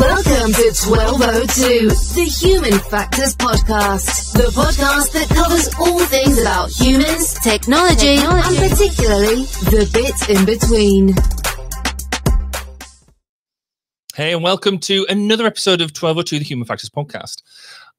Welcome to 1202, the Human Factors Podcast. The podcast that covers all things about humans, technology, and particularly the bit in between. Hey, and welcome to another episode of 1202, the Human Factors Podcast.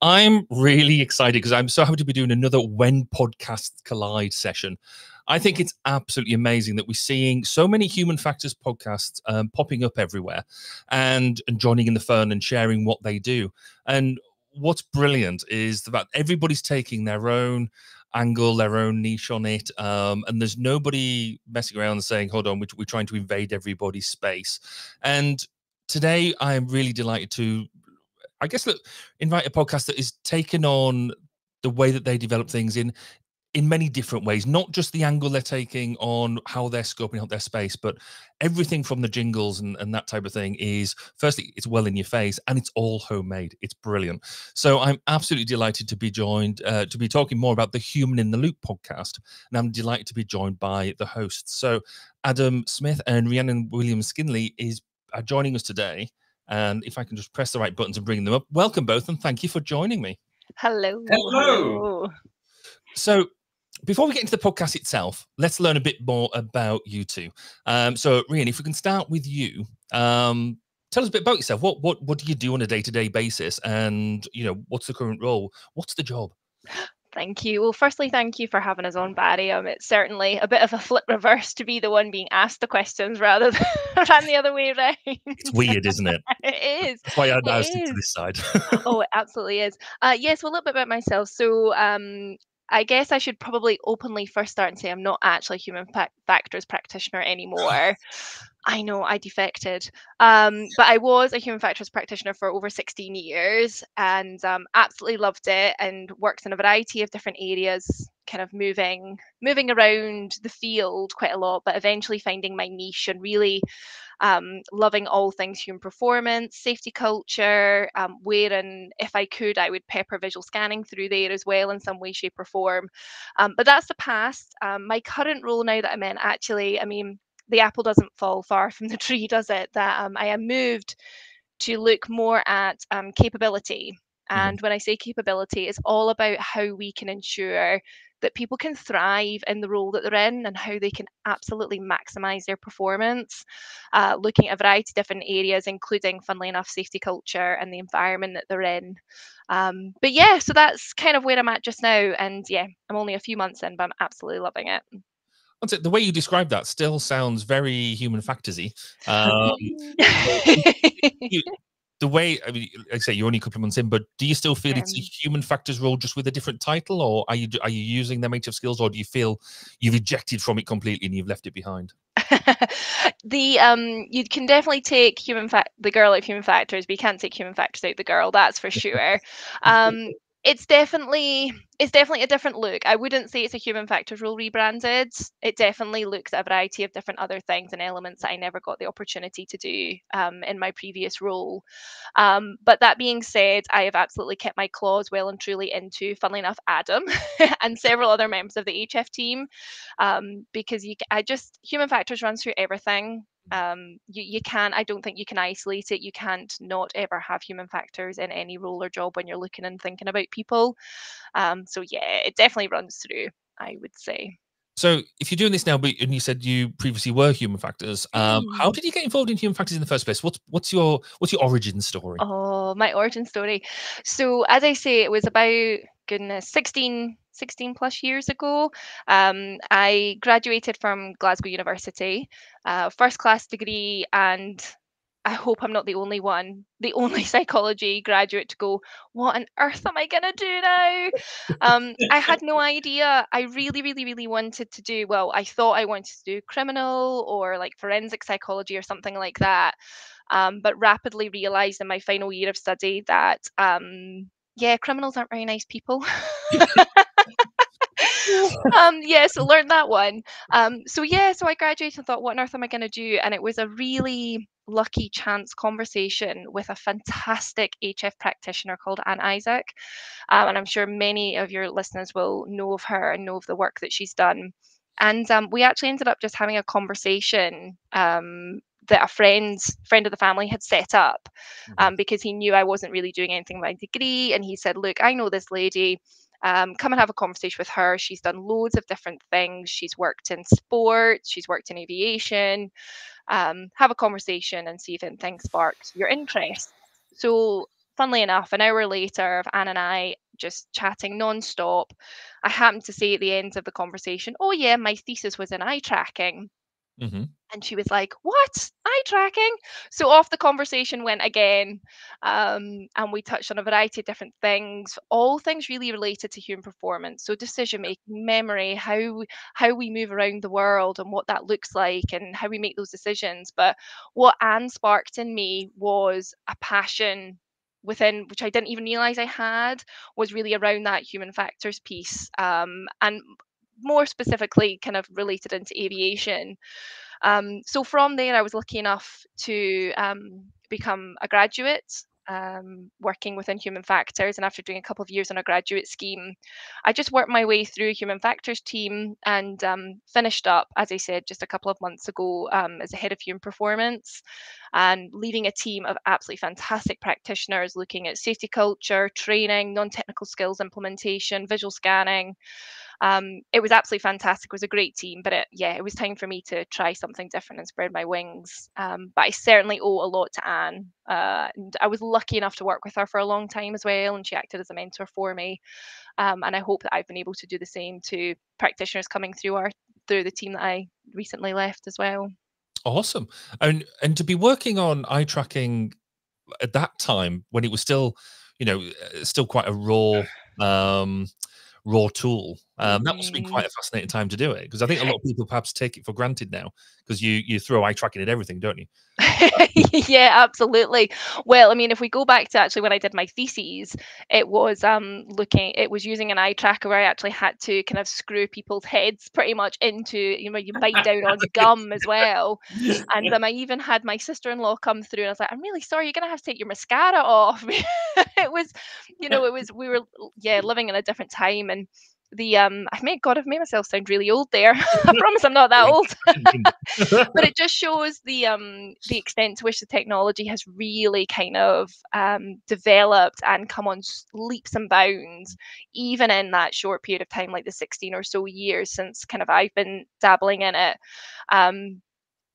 I'm really excited because I'm so happy to be doing another When Podcasts Collide session. I think it's absolutely amazing that we're seeing so many Human Factors podcasts popping up everywhere and joining in the fun and sharing what they do. And what's brilliant is that everybody's taking their own angle, their own niche on it. And there's nobody messing around and saying, hold on, we're trying to invade everybody's space. And today I am really delighted to, I guess, invite a podcast that is taken on the way that they develop things in many different ways, not just the angle they're taking on how they're scoping out their space, but everything from the jingles and that type of thing is, firstly, it's well in your face and it's all homemade. It's brilliant. So I'm absolutely delighted to be joined, to be talking more about the Human in the Loop podcast. And I'm delighted to be joined by the hosts. So Adam Smith and Rhiannon Williams-Skinley are joining us today. And if I can just press the right buttons and bring them up, welcome both and thank you for joining me. Hello. Hello. So before we get into the podcast itself, let's learn a bit more about you two. So Rhiannon, if we can start with you, tell us a bit about yourself. What do you do on a day-to-day basis? And, you know, what's the current role? What's the job? Thank you. Well, firstly, thank you for having us on, Barry. It's certainly a bit of a flip reverse to be the one being asked the questions rather than the other way around. It's weird, isn't it? It is. That's why I now stick to this side. Oh, it absolutely is. Yes, well, a little bit about myself. So I guess I should probably openly first start and say I'm not actually a human factors practitioner anymore. I know, I defected. But I was a human factors practitioner for over 16 years and absolutely loved it and worked in a variety of different areas, kind of moving around the field quite a lot, but eventually finding my niche and really loving all things human performance, safety culture, wherein if I could, I would pepper visual scanning through there as well in some way, shape or form. But that's the past. My current role now that I'm in, actually, I mean, the apple doesn't fall far from the tree, does it? That I am moved to look more at capability. And when I say capability, it's all about how we can ensure that people can thrive in the role that they're in and how they can absolutely maximize their performance, looking at a variety of different areas, including, funnily enough, safety culture and the environment that they're in. But yeah, so that's kind of where I'm at just now. And yeah, I'm only a few months in, but I'm absolutely loving it. The way you describe that still sounds very human factorsy. The way, I mean, like I say, you're only a couple of months in, but do you still feel it's a human factors role just with a different title, or are you using them native skills, or do you feel you've ejected from it completely and you've left it behind? You can definitely take the girl out human factors, but you can't take human factors out the girl. That's for sure. It's definitely a different look. I wouldn't say it's a human factors role rebranded. It definitely looks at a variety of different other things and elements that I never got the opportunity to do in my previous role. But that being said, I have absolutely kept my claws well and truly into, funnily enough, Adam and several other members of the HF team, because human factors runs through everything. You can, I don't think you can isolate it. You can't not ever have human factors in any role or job when you're looking and thinking about people. So yeah, it definitely runs through, I would say. So if you're doing this now, and you said you previously were human factors, how did you get involved in human factors in the first place? What's your origin story? Oh, my origin story. So as I say, it was about, goodness, 16 plus years ago. I graduated from Glasgow University, first class degree, and I hope I'm not the only psychology graduate to go, what on earth am I going to do now? I had no idea. I really, really, really wanted to do, well, I thought I wanted to do criminal or like forensic psychology or something like that. But rapidly realized in my final year of study that, yeah, criminals aren't very nice people. So learned that one. So I graduated and thought, what on earth am I going to do? And it was a really lucky chance conversation with a fantastic HF practitioner called Anne Isaac. And I'm sure many of your listeners will know of her and know of the work that she's done. And we actually ended up just having a conversation that a friend of the family had set up, because he knew I wasn't really doing anything with my degree, and he said, look, I know this lady, come and have a conversation with her. She's done loads of different things. She's worked in sports, she's worked in aviation. Have a conversation and see if anything sparks your interest. So funnily enough, an hour later of Anne and I just chatting non-stop, I happened to say at the end of the conversation, oh yeah, my thesis was in eye tracking. And she was like, what? Eye tracking? So off the conversation went again. And we touched on a variety of different things, all things really related to human performance. So decision making, memory, how we move around the world and what that looks like and how we make those decisions. But what Anne sparked in me was a passion within, which I didn't even realize I had, was really around that human factors piece. And more specifically kind of related into aviation. So from there, I was lucky enough to become a graduate, working within human factors. And after doing a couple of years on a graduate scheme, I just worked my way through human factors team and finished up, as I said, just a couple of months ago, as a head of human performance, and leading a team of absolutely fantastic practitioners looking at safety culture, training, non-technical skills implementation, visual scanning. It was absolutely fantastic. It was a great team, but it was time for me to try something different and spread my wings. But I certainly owe a lot to Anne, and I was lucky enough to work with her for a long time as well, and she acted as a mentor for me. And I hope that I've been able to do the same to practitioners coming through the team that I recently left as well. Awesome. And to be working on eye tracking at that time when it was still, still quite a raw tool. That must be quite a fascinating time to do it, because I think a lot of people perhaps take it for granted now, because you throw eye tracking at everything, don't you? Yeah, absolutely. Well, I mean, if we go back to actually when I did my theses, it was using an eye tracker where I actually had to kind of screw people's heads pretty much into, you bite down on gum as well. And I even had my sister-in-law come through and I was like, I'm really sorry, you're gonna have to take your mascara off. It was, we were living in a different time, and I've made myself sound really old there. I promise I'm not that old. But it just shows the extent to which the technology has really kind of developed and come on leaps and bounds, even in that short period of time, like the 16 or so years since kind of I've been dabbling in it.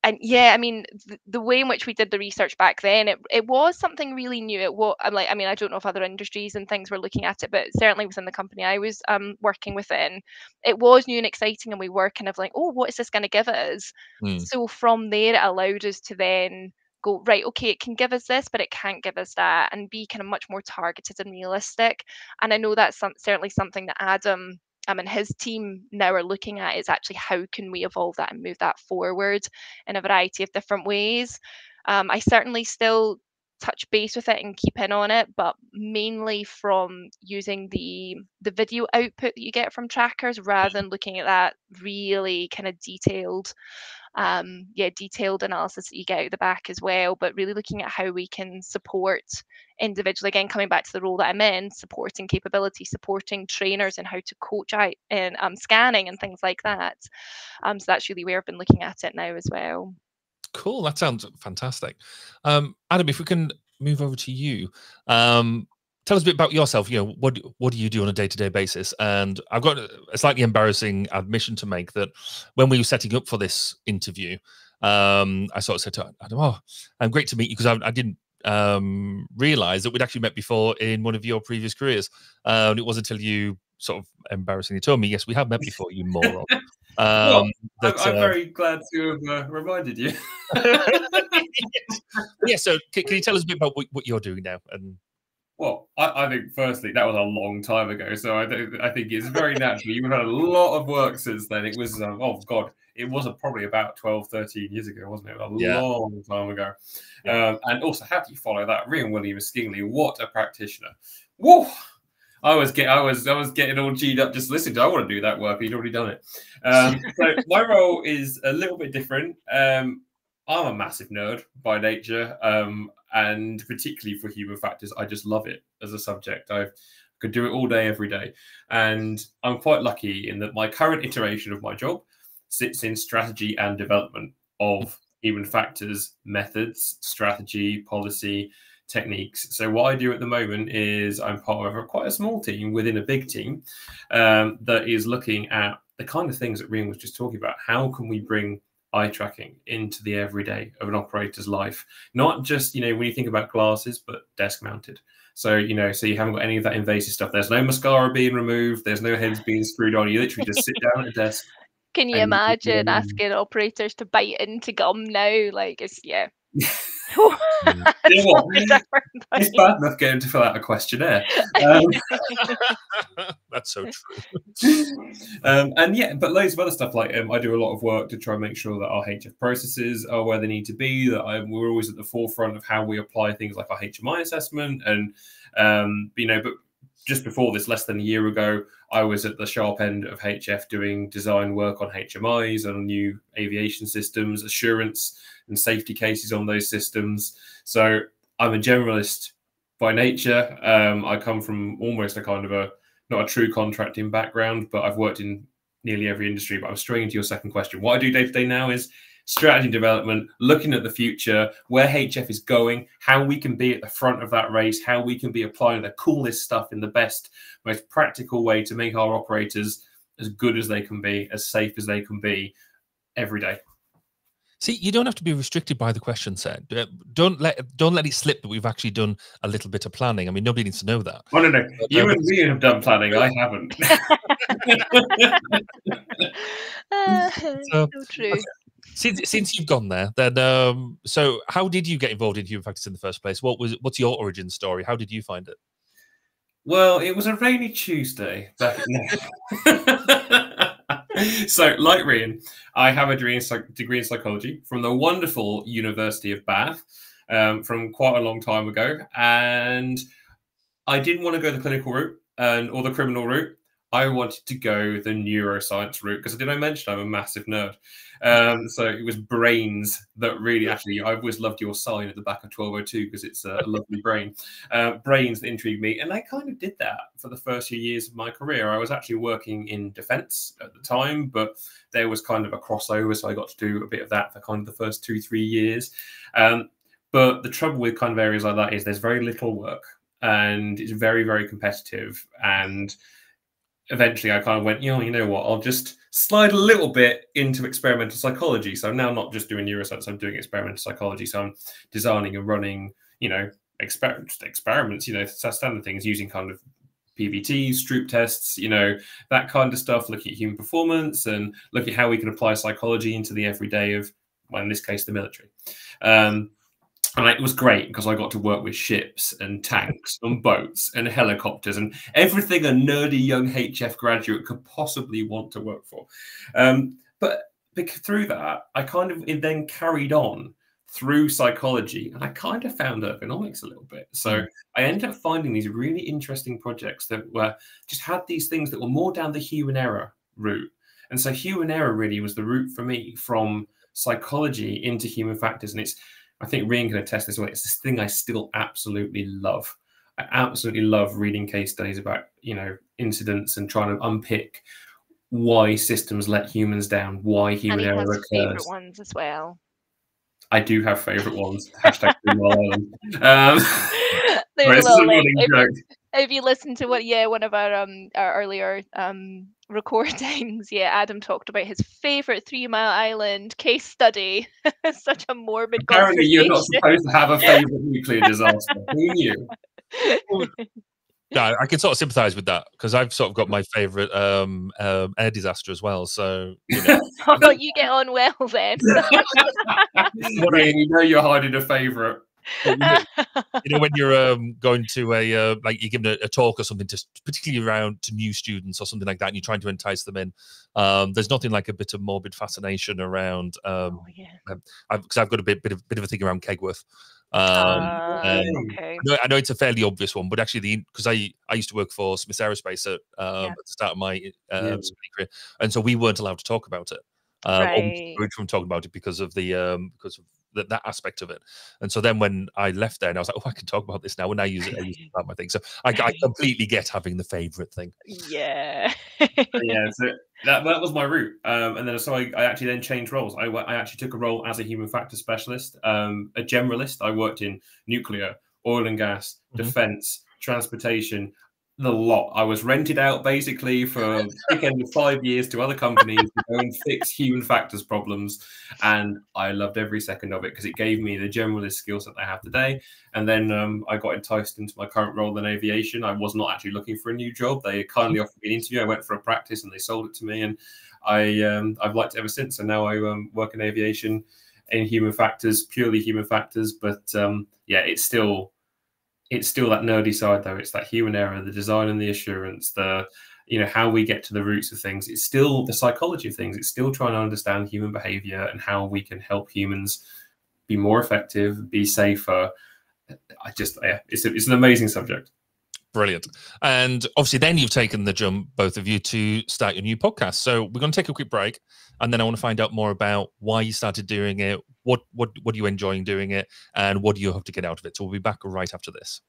And yeah, I mean, the way in which we did the research back then, it was something really new. I don't know if other industries and things were looking at it, but certainly within the company I was working within, it was new and exciting, and we were kind of like, oh, what is this going to give us? So from there, it allowed us to then go, right, okay, it can give us this, but it can't give us that, and be kind of much more targeted and realistic. And I know that's certainly something that Adam and his team now are looking at, is actually how can we evolve that and move that forward in a variety of different ways. I certainly still touch base with it and keep in on it, but mainly from using the video output that you get from trackers, rather than looking at that really kind of detailed analysis that you get out the back as well, but really looking at how we can support individually, again coming back to the role that I'm in, supporting capability, supporting trainers and how to coach out in scanning and things like that. So that's really where I've been looking at it now as well. Cool, that sounds fantastic. Adam, if we can move over to you, tell us a bit about yourself. What do you do on a day-to-day basis? And I've got a slightly embarrassing admission to make, that when we were setting up for this interview, I sort of said to Adam, "Oh, great to meet you," because I didn't realize that we'd actually met before in one of your previous careers. And it wasn't until you sort of embarrassingly told me, "Yes, we have met before, you moron." I'm very glad to have reminded you. Yeah, so can you tell us a bit about what you're doing now? Well, I think firstly that was a long time ago, so I think it's very natural. You've had a lot of work since then. It was oh god, it was probably about 12, 13 years ago, wasn't it? Long time ago. Yeah. And also, how do you follow that? Rhian Williams-Skingley, what a practitioner! Whoa! I was getting all G'd up just listening to. I want to do that work. He'd already done it. So my role is a little bit different. I'm a massive nerd by nature, and particularly for human factors, I just love it as a subject. I could do it all day, every day. And I'm quite lucky in that my current iteration of my job sits in strategy and development of human factors, methods, strategy, policy, techniques. So what I do at the moment is I'm part of quite a small team within a big team that is looking at the kind of things that Rian was just talking about. How can we bring eye tracking into the everyday of an operator's life? Not just, when you think about glasses, but desk mounted. So, so you haven't got any of that invasive stuff. There's no mascara being removed. There's no heads being screwed on. You literally just sit down at a desk. Can you imagine asking operators to bite into gum now? Like, it's, yeah. You know what? It's bad enough getting to fill out a questionnaire. That's so true. And yeah, but loads of other stuff. Like I do a lot of work to try and make sure that our HF processes are where they need to be. That we're always at the forefront of how we apply things like our HMI assessment. And but just before this, less than a year ago, I was at the sharp end of HF doing design work on HMIs and new aviation systems, assurance and safety cases on those systems. So I'm a generalist by nature. I come from almost a kind of not a true contracting background, but I've worked in nearly every industry. But I'm straight into your second question. What I do day to day now is strategy development, looking at the future, where HF is going, how we can be at the front of that race, how we can be applying the coolest stuff in the best, most practical way to make our operators as good as they can be, as safe as they can be every day. See, you don't have to be restricted by the question set. Don't let it slip that we've actually done a little bit of planning. I mean, nobody needs to know that. Oh, no. You and me have done planning. I haven't. So true. Since you've gone there, then so how did you get involved in human factors in the first place? What's your origin story? How did you find it? Well, it was a rainy Tuesday back So, like Rian, I have a degree in psychology from the wonderful University of Bath from quite a long time ago. And I didn't want to go the clinical route or the criminal route. I wanted to go the neuroscience route because, did I mention I'm a massive nerd? So it was brains that really, actually, I've always loved your sign at the back of 1202 because it's a lovely brain. Brains that intrigued me. And I kind of did that for the first few years of my career. I was actually working in defense at the time, but there was kind of a crossover. So I got to do a bit of that for kind of the first 2-3 years. But the trouble with kind of areas like that is there's very little work and it's very, very competitive. And eventually I kind of went, you know what, I'll just slide a little bit into experimental psychology. So I'm now not just doing neuroscience, I'm doing experimental psychology. So I'm designing and running, experiments, standard things using kind of PVTs, Stroop tests, that kind of stuff, looking at human performance and looking at how we can apply psychology into the everyday of, well, in this case, the military. And it was great because I got to work with ships and tanks and boats and helicopters and everything a nerdy young HF graduate could possibly want to work for. But through that, I kind of then carried on through psychology and I kind of found ergonomics a little bit. So I ended up finding these really interesting projects that just had these things that were more down the human error route. And so human error really was the route for me from psychology into human factors. And I think Rian can attest this way. It's this thing I still absolutely love. I absolutely love reading case studies about, incidents and trying to unpick why systems let humans down, why human error occurs. Favorite ones as well. I do have favorite ones. Hashtag Island. There's a little joke. If you listen to one of our earlier recordings, Adam talked about his favorite 3 Mile Island case study. Such a morbid Apparently you're not supposed to have a favorite nuclear disaster. Who knew? No, I can sort of sympathize with that because I've sort of got my favorite air disaster as well. So oh, you get on well then. You're hiding a favorite. When you're going to a like you're giving a talk or something, particularly around to new students or something like that, and you're trying to entice them in. There's nothing like a bit of morbid fascination around. Because I've got a bit of a thing around Kegworth. Okay. I know it's a fairly obvious one, but actually, because I used to work for Smiths Aerospace at the start of my career, and so we weren't allowed to talk about it. Right. From talking about it because of the that aspect of it. And so then when I left there, and I was like, oh, I can talk about this now. And I use it about my thing. So I completely get having the favorite thing. Yeah. Yeah, so that was my route. And then so I actually then changed roles. I actually took a role as a human factors specialist, a generalist. I worked in nuclear, oil and gas, defense, transportation, the lot. I was rented out basically for a thick end of 5 years to other companies to go and fix human factors problems. And I loved every second of it because it gave me the generalist skills that I have today. And then I got enticed into my current role in aviation. I was not actually looking for a new job. They kindly offered me an interview. I went for a practice and they sold it to me. And I've liked it ever since. And now I work in aviation in human factors, purely human factors. But yeah, it's still that nerdy side, though. It's that human error, the design and the assurance, how we get to the roots of things. It's still the psychology of things. It's still trying to understand human behavior and how we can help humans be more effective, be safer. It's an amazing subject. Brilliant. And obviously then you've taken the jump, both of you, to start your new podcast. So we're going to take a quick break, and then I want to find out more about why you started doing it, what are you enjoying doing it, and what do you hope to get out of it. So we'll be back right after this.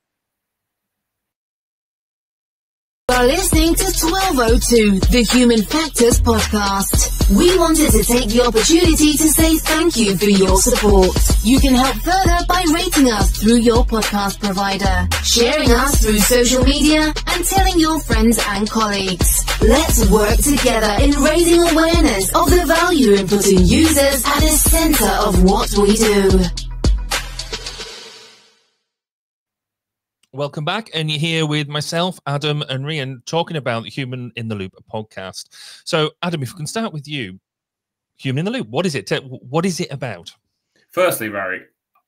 You're listening to 1202, the Human Factors Podcast. We wanted to take the opportunity to say thank you for your support. You can help further by rating us through your podcast provider, sharing us through social media, and telling your friends and colleagues. Let's work together in raising awareness of the value in putting users at the center of what we do. Welcome back, and you're here with myself, Adam, and Rhian, talking about the Human in the Loop podcast. So, Adam, if we can start with you, Human in the Loop, what is it? What is it about? Firstly, Barry,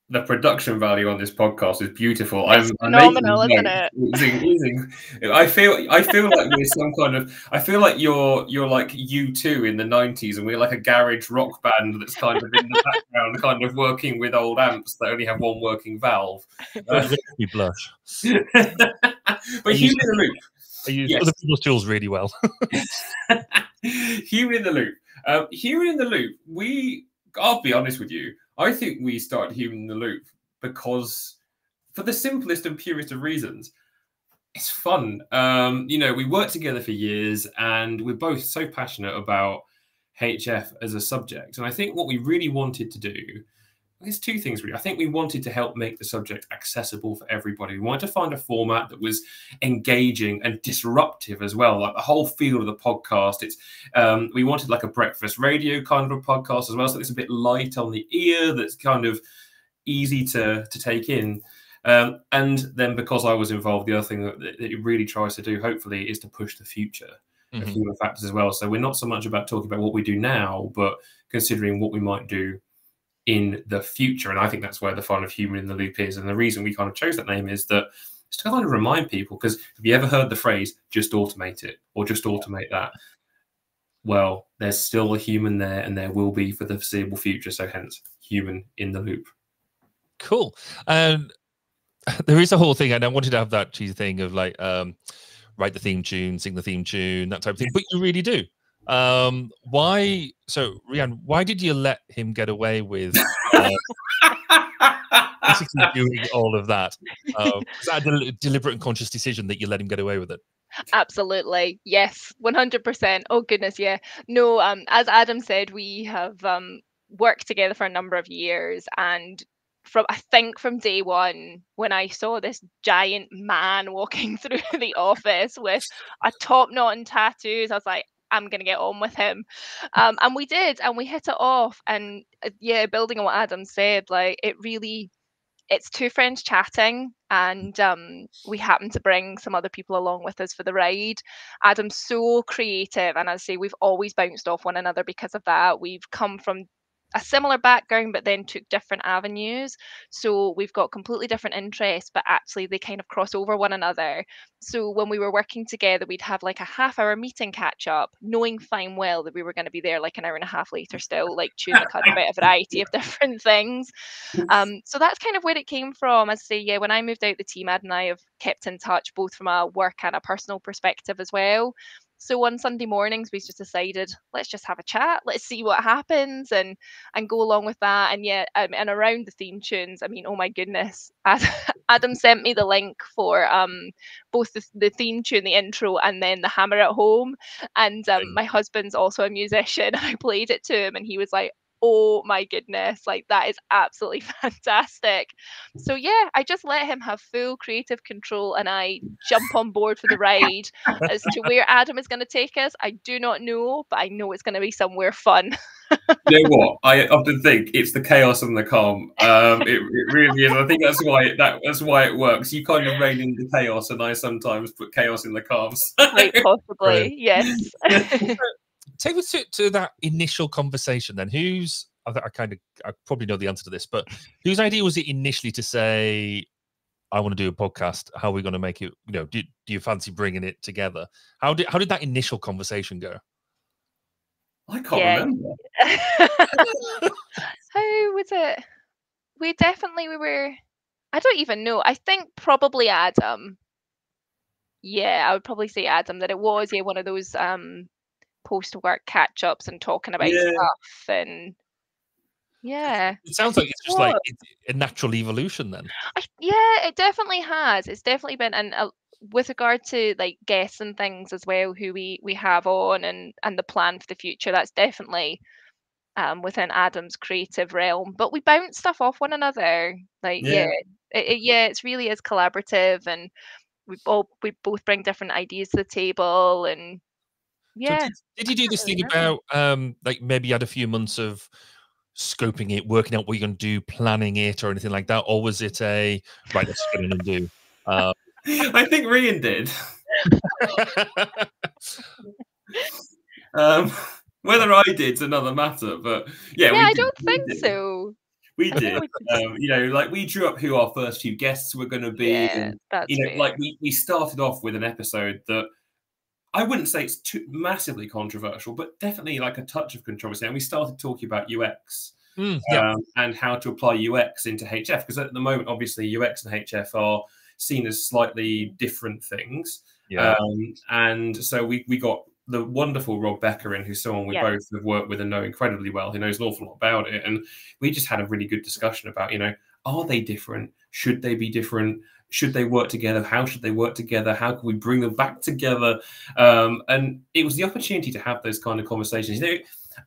the production value on this podcast is beautiful. It's phenomenal, isn't it? Amazing. I feel like we're some kind of. I feel like you're like U2 in the 90s, and we're like a garage rock band that's kind of in the background, kind of working with old amps that only have one working valve. You blush. But Human in the Loop. I use other people's tools really well. Human in the Loop. Human in the Loop. I'll be honest with you. I think we started Human in the Loop because, for the simplest and purest of reasons, it's fun. We worked together for years, and we're both so passionate about HF as a subject. And I think what we really wanted to do, there's two things really. I think we wanted to help make the subject accessible for everybody. We wanted to find a format that was engaging and disruptive as well, like the whole feel of the podcast. We wanted like a breakfast radio kind of a podcast as well, so it's a bit light on the ear, that's kind of easy to take in. And then because I was involved, the other thing that it really tries to do, hopefully, is to push the future of human factors as well. So we're not so much about talking about what we do now, but considering what we might do in the future. And I think that's where the fun of Human in the Loop is. And the reason we kind of chose that name is that it's to kind of remind people, because have you ever heard the phrase, just automate it, or just automate that? Well, there's still a human there, and there will be for the foreseeable future. So hence, Human in the Loop. Cool. And there is a whole thing, and I wanted to have that cheesy thing of like, write the theme tune, sing the theme tune, that type of thing, but you really do. Why? So, Rhian, why did you let him get away with basically doing all of that? Was that a deliberate and conscious decision that you let him get away with it? Absolutely, yes, 100%. Oh goodness, yeah. No, as Adam said, we have worked together for a number of years, and from day one, when I saw this giant man walking through the office with a top knot and tattoos, I was like, I'm going to get on with him. And we did, and we hit it off. And yeah, building on what Adam said, like it's two friends chatting, and we happened to bring some other people along with us for the ride. Adam's so creative, and I say we've always bounced off one another because of that. We've come from a similar background, but then took different avenues. So we've got completely different interests, but actually they kind of cross over one another. So when we were working together, we'd have like a half-hour meeting catch up, knowing fine well that we were going to be there like an hour and a half later still, like chewing the cud about a variety of different things. So that's kind of where it came from. As I say, yeah, when I moved out the team, Ed and I have kept in touch both from a work and a personal perspective as well. So on Sunday mornings, we just decided, let's just have a chat, let's see what happens, and go along with that. And yeah, and around the theme tunes, I mean, oh my goodness, Adam sent me the link for both the theme tune, the intro, and then the Hammer at Home. And my husband's also a musician, and I played it to him, and he was like, oh my goodness, like that is absolutely fantastic. So yeah, I just let him have full creative control, and I jump on board for the ride. As to where Adam is going to take us, I do not know, but I know it's going to be somewhere fun. You know what? I often think it's the chaos and the calm. It really is. I think that's why it works. You kind of rein in the chaos, and I sometimes put chaos in the calms. Quite possibly, yes. Take us to that initial conversation then. I probably know the answer to this, but whose idea was it initially to say, I want to do a podcast? How are we going to make it? You know, do you fancy bringing it together? How did that initial conversation go? I can't remember. How was it? We were, I don't even know. I think probably Adam. Yeah, I would probably say Adam, that it was one of those post-work catch-ups and talking about stuff, and it sounds like it's just like a natural evolution then. It definitely has. It's definitely been, and with regard to like guests and things as well, who we have on, and the plan for the future, that's definitely within Adam's creative realm. But we bounce stuff off one another, like it really is collaborative, and we both bring different ideas to the table. And so did you do this thing about like maybe you had a few months of scoping it, working out what you're going to do, planning it, or anything like that, or was it a right, let's get in and do? I think Rian did. Whether I did's another matter, but I don't think so. We did. You know, like we drew up who our first few guests were going to be. Yeah, that's you know, fair. like we started off with an episode that I wouldn't say it's too massively controversial, but definitely like a touch of controversy. And we started talking about UX and how to apply UX into HF, because at the moment, obviously, UX and HF are seen as slightly different things. Yeah. And so we got the wonderful Rob Becker in, who's someone we both have worked with and know incredibly well, who knows an awful lot about it. And we just had a really good discussion about, you know, are they different? Should they be different? Should they work together? How should they work together? How can we bring them back together? And it was the opportunity to have those kind of conversations. You know,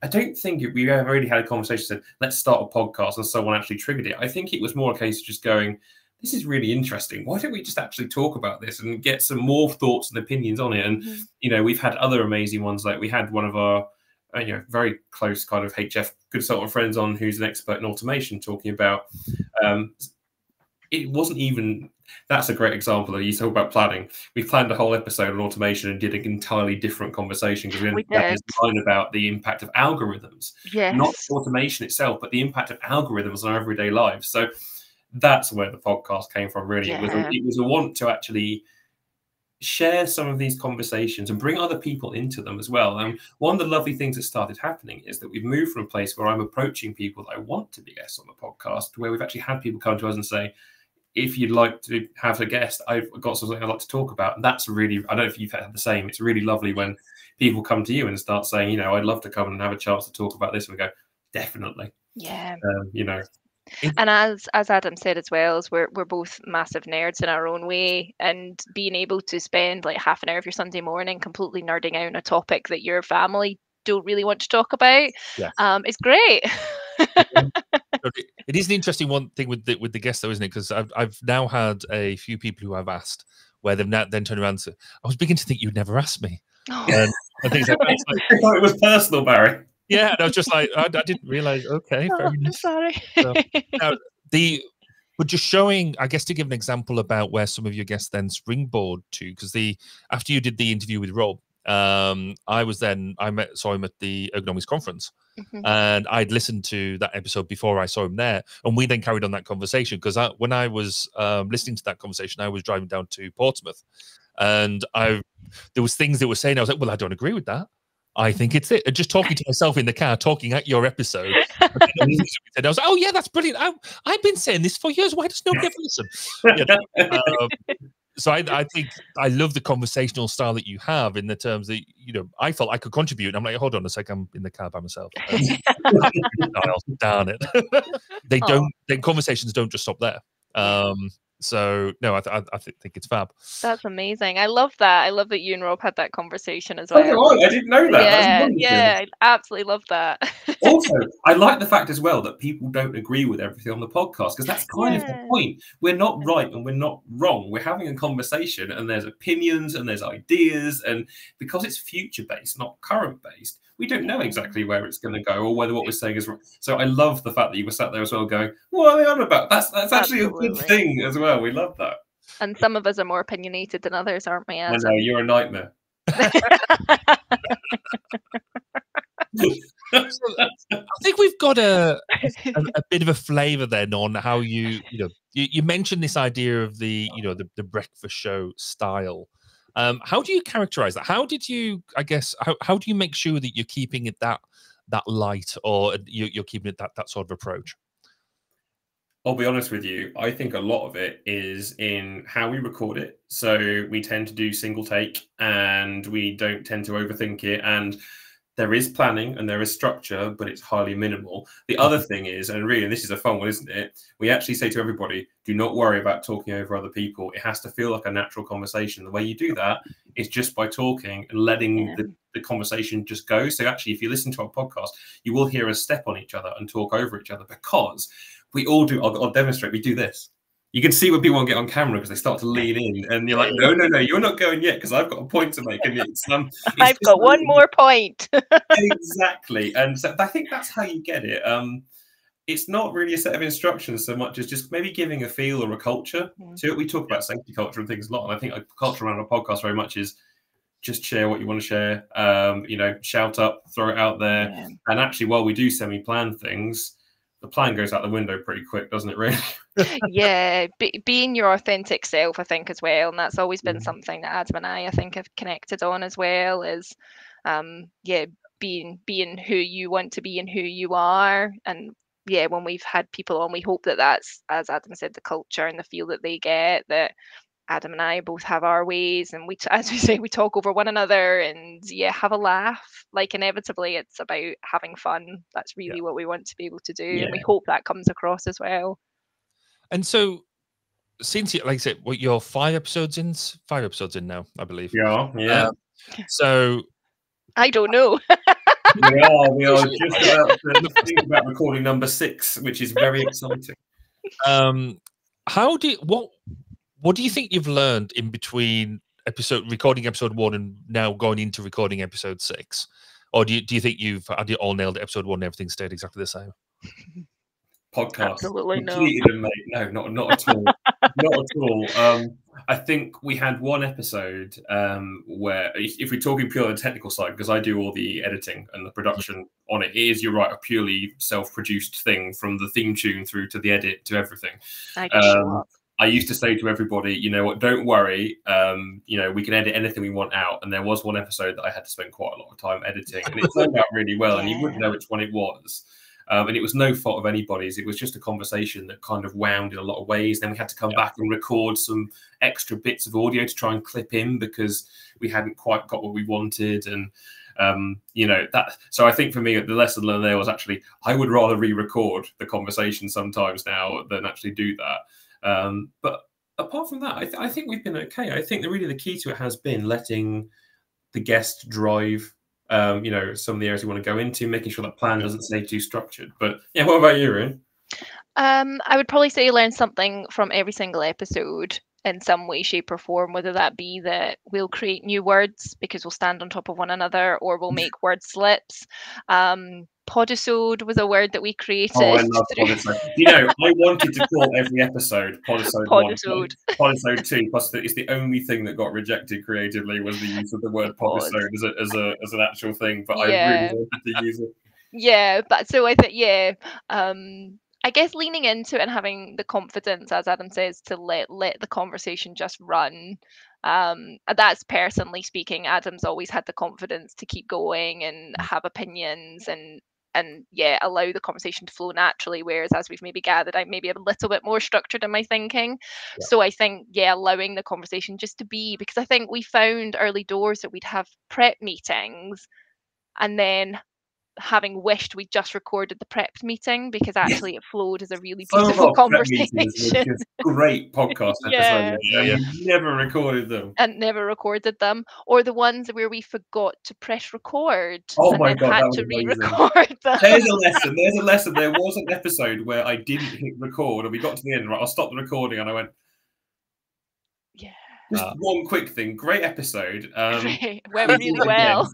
I don't think we ever really had a conversation that said, let's start a podcast, and someone actually triggered it. I think it was more a case of just going, this is really interesting. Why don't we just actually talk about this and get some more thoughts and opinions on it? And, you know, we've had other amazing ones. Like we had one of our, you know, very close kind of HF consultant friends on, who's an expert in automation, talking about, it wasn't even, that's a great example. You talk about planning. We planned a whole episode on automation and did an entirely different conversation, because we had this line about the impact of algorithms, not automation itself, but the impact of algorithms on our everyday lives. So that's where the podcast came from, really. It was a want to actually share some of these conversations and bring other people into them as well. And one of the lovely things that started happening is that we've moved from a place where I'm approaching people that I want to be guests on the podcast, to where we've actually had people come to us and say, if you'd like to have a guest, I've got something I'd like to talk about. And that's really, I don't know if you've had the same. It's really lovely when people come to you and start saying, you know, I'd love to come and have a chance to talk about this. And we go, definitely. Yeah. You know. And as Adam said as well, is we're both massive nerds in our own way, and being able to spend like half an hour of your Sunday morning completely nerding out on a topic that your family don't really want to talk about, is great. It is an interesting one thing with the guests, though, isn't it? Because I've now had a few people who I've asked where they've then turned around and said, I was beginning to think you'd never ask me. And things like that. I thought it was personal, Barry. Yeah, and I was just like, I didn't realise. Okay, fair enough. Sorry. So, now, but just showing, I guess, to give an example about where some of your guests then springboard to, because after you did the interview with Rob, I saw him at the Ergonomics conference, and I'd listened to that episode before I saw him there, and we then carried on that conversation, because when I was listening to that conversation, I was driving down to Portsmouth, and there was things that were saying, I was like, well, I don't agree with that. I think it's it. And just talking to myself in the car, talking at your episode. I was like, oh, yeah, that's brilliant. I've been saying this for years. Why does nobody ever listen? So I think I love the conversational style that you have in the terms that, I felt I could contribute. And I'm like, hold on a sec, I'm in the car by myself. Darn it. Then conversations don't just stop there. So no, I think it's fab. That's amazing. I love that. I love that you and Rob had that conversation as well. Oh, I didn't know that. Yeah, I absolutely love that. Also, I like the fact as well that people don't agree with everything on the podcast, because that's kind of the point. We're not right and we're not wrong. We're having a conversation, and there's opinions and there's ideas, and because it's future based, not current based, we don't know exactly where it's going to go or whether what we're saying is wrong. So I love the fact that you were sat there as well going, what are they on about? That's actually a good thing as well. We love that. And some of us are more opinionated than others, aren't we? I know, you're a nightmare. I think we've got a bit of a flavor then on how you mentioned this idea of the breakfast show style. How do you characterize that? How did you, how do you make sure that you're keeping it that light, or you're keeping it that sort of approach? I'll be honest with you. I think a lot of it is in how we record it. So we tend to do single take, and we don't tend to overthink it. And there is planning and there is structure, but it's highly minimal. The other thing is, and really, this is a fun one, isn't it? We actually say to everybody, do not worry about talking over other people. It has to feel like a natural conversation. The way you do that is just by talking and letting the conversation just go. So actually, if you listen to our podcast, you will hear us step on each other and talk over each other, because we all do. I'll demonstrate. We do this. You can see when people want to get on camera because they start to lean in, and you're like, no, you're not going yet, because I've got a point to make. And it's I've got one more point. Exactly. And so I think that's how you get it. It's not really a set of instructions so much as just maybe giving a feel or a culture to it. We talk about safety culture and things a lot. And I think a culture around a podcast very much is just share what you want to share, shout up, throw it out there. Yeah. And actually, while we do semi-plan things, the plan goes out the window pretty quick, doesn't it, really? Yeah, being your authentic self, I think, as well. And that's always been something that Adam and I think, have connected on as well, is, being who you want to be and who you are. And yeah, when we've had people on, we hope that that's, as Adam said, the culture and the feel that they get, that Adam and I both have our ways, and as we say, we talk over one another and have a laugh. Like, inevitably, it's about having fun. That's really what we want to be able to do, and we hope that comes across as well. And so, since like I said, you're 5 episodes in now, I believe. Yeah. So I don't know. we are just about to think about recording number 6, which is very exciting. What do you think you've learned in between recording episode 1 and now going into recording episode 6? Or do you think you've all nailed episode 1 and everything stayed exactly the same? Podcast. Absolutely no, not at all. Not at all. I think we had one episode where, if we're talking purely on the technical side, because I do all the editing and the production on it, you're right, a purely self-produced thing, from the theme tune through to the edit to everything. I used to say to everybody, you know what, don't worry, we can edit anything we want out. And there was one episode that I had to spend quite a lot of time editing, and it turned out really well, and you wouldn't know which one it was. And it was no fault of anybody's. It was just a conversation that kind of wound in a lot of ways. Then we had to come back and record some extra bits of audio to try and clip in, because we hadn't quite got what we wanted. And that. So I think for me, the lesson learned there was actually, I would rather re-record the conversation sometimes now than actually do that. But apart from that, I think we've been okay. I think the key to it has been letting the guest drive, some of the areas you want to go into, making sure that plan doesn't stay too structured. But yeah, what about you, Ryan? I would probably say learn something from every single episode in some way, shape or form, whether that be that we'll create new words because we'll stand on top of one another, or we'll make word slips. Podisode was a word that we created. Oh, I love Podisode. I wanted to call every episode Podisode 1, Podisode 2, plus it's the only thing that got rejected creatively was the use of the word Podisode as an actual thing, but I really wanted to use it. Yeah, but so I think, I guess leaning into it and having the confidence, as Adam says, to let the conversation just run. That's personally speaking. Adam's always had the confidence to keep going and have opinions, and and yeah, allow the conversation to flow naturally. Whereas as we've maybe gathered, I'm maybe a little bit more structured in my thinking. Yeah. So I think, yeah, allowing the conversation just to be, because I think we found early doors that we'd have prep meetings and then having wished we just recorded the prepped meeting, because actually it flowed as a really Some of beautiful our prep meetings conversation. were just great podcast Yeah. episodes, Yeah, and yeah. we never recorded them. And never recorded them, or the ones where we forgot to press record Oh and my then God, had that was to amazing. re-record them. There's a lesson. There's a lesson. There was an episode where I didn't hit record, and we got to the end. Right, I'll stop the recording, and I went, Yeah, just one quick thing. Great episode. great. Went really well.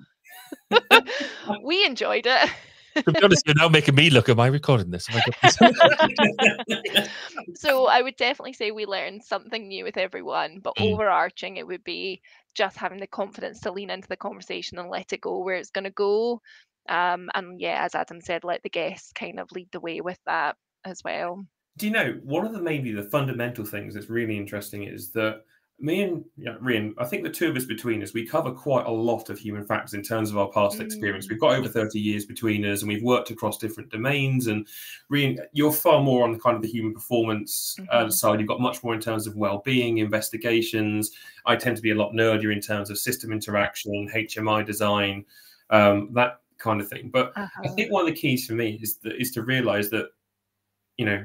We enjoyed it. To be honest, you're now making me look. Am I recording this? Am I So I would definitely say we learned something new with everyone, but overarching, it would be just having the confidence to lean into the conversation and let it go where it's going to go. And yeah, as Adam said, let the guests kind of lead the way with that as well. Do you know, one of the maybe the fundamental things that's really interesting is that me and Rian, I think the two of us between us, we cover quite a lot of human factors in terms of our past experience. We've got over 30 years between us, and we've worked across different domains. And Rian, you're far more on the kind of the human performance side. You've got much more in terms of well-being, investigations. I tend to be a lot nerdier in terms of system interaction, HMI design, that kind of thing. But I think one of the keys for me is to realize that, you know,